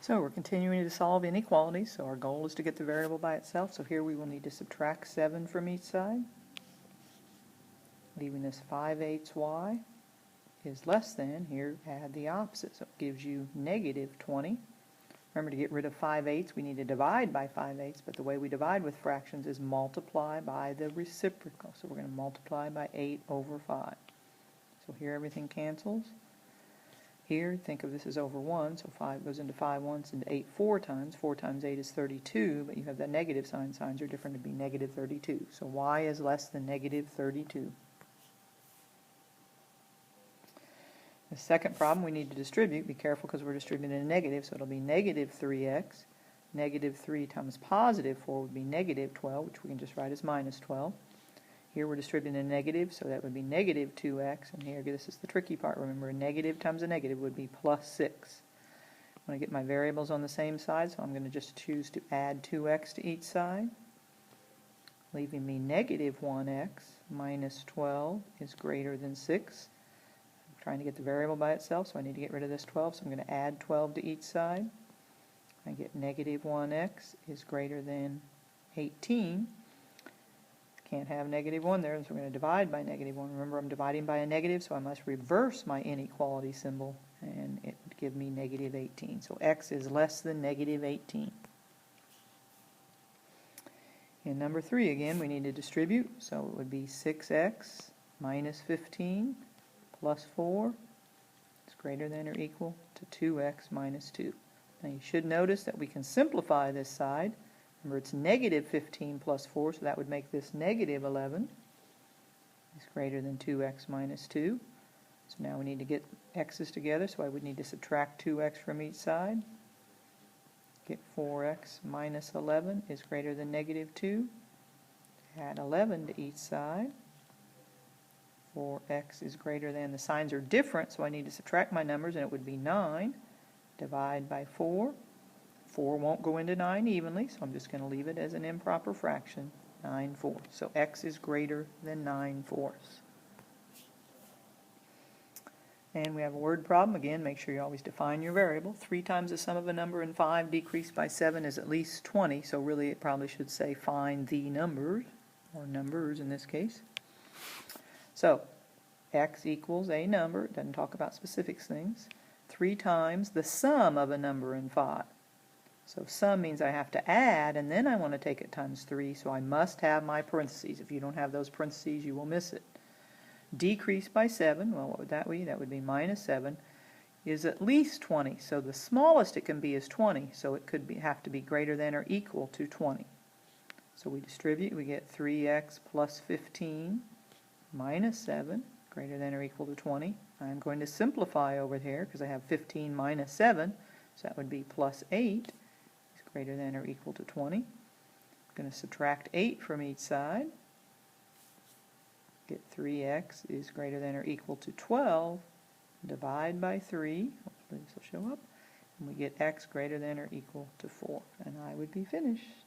So we're continuing to solve inequalities, so our goal is to get the variable by itself. So here we will need to subtract 7 from each side, leaving us 5/8y is less than, here add the opposite, so it gives you negative 20. Remember, to get rid of 5/8 we need to divide by 5/8, but the way we divide with fractions is multiply by the reciprocal. So we're going to multiply by 8/5. So here everything cancels. Here, think of this as over 1, so 5 goes into 5 once, into 8 4 times. 4 times 8 is 32, but you have that negative sign. Signs are different to be negative 32. So y is less than negative 32. The second problem we need to distribute. Be careful because we're distributing a negative, so it'll be negative 3x. Negative 3 times positive 4 would be negative 12, which we can just write as minus 12. Here we're distributing a negative, so that would be negative 2x, and here, this is the tricky part, remember, a negative times a negative would be plus 6. I want to get my variables on the same side, so I'm going to just choose to add 2x to each side, leaving me negative 1x minus 12 is greater than 6. I'm trying to get the variable by itself, so I need to get rid of this 12, so I'm going to add 12 to each side. I get negative 1x is greater than 18. Can't have negative 1 there, so we're going to divide by negative 1. Remember, I'm dividing by a negative, so I must reverse my inequality symbol, and it would give me negative 18. So x is less than negative 18. In number 3, again, we need to distribute, so it would be 6x minus 15 plus 4 is greater than or equal to 2x minus 2. Now you should notice that we can simplify this side. Remember, it's negative 15 plus 4, so that would make this negative 11 is greater than 2x minus 2. So now we need to get x's together, so I would need to subtract 2x from each side. Get 4x minus 11 is greater than negative 2. Add 11 to each side. 4x is greater than, the signs are different, so I need to subtract my numbers, and it would be 9. Divide by 4. 4 won't go into 9 evenly, so I'm just going to leave it as an improper fraction, 9/4. So x is greater than 9/4. And we have a word problem. Again, make sure you always define your variable. 3 times the sum of a number and 5 decreased by 7 is at least 20, so really it probably should say find the numbers, or numbers in this case. So x equals a number, it doesn't talk about specific things, 3 times the sum of a number and 5. So sum means I have to add, and then I want to take it times 3, so I must have my parentheses. If you don't have those parentheses, you will miss it. Decrease by 7, well, what would that be? That would be minus 7, is at least 20. So the smallest it can be is 20, so it could have to be greater than or equal to 20. So we distribute, we get 3x plus 15 minus 7, greater than or equal to 20. I'm going to simplify over here because I have 15 minus 7, so that would be plus 8. Greater than or equal to 20. I'm going to subtract 8 from each side. Get 3x is greater than or equal to 12. Divide by 3. Hopefully this will show up. And we get x greater than or equal to 4. And I would be finished.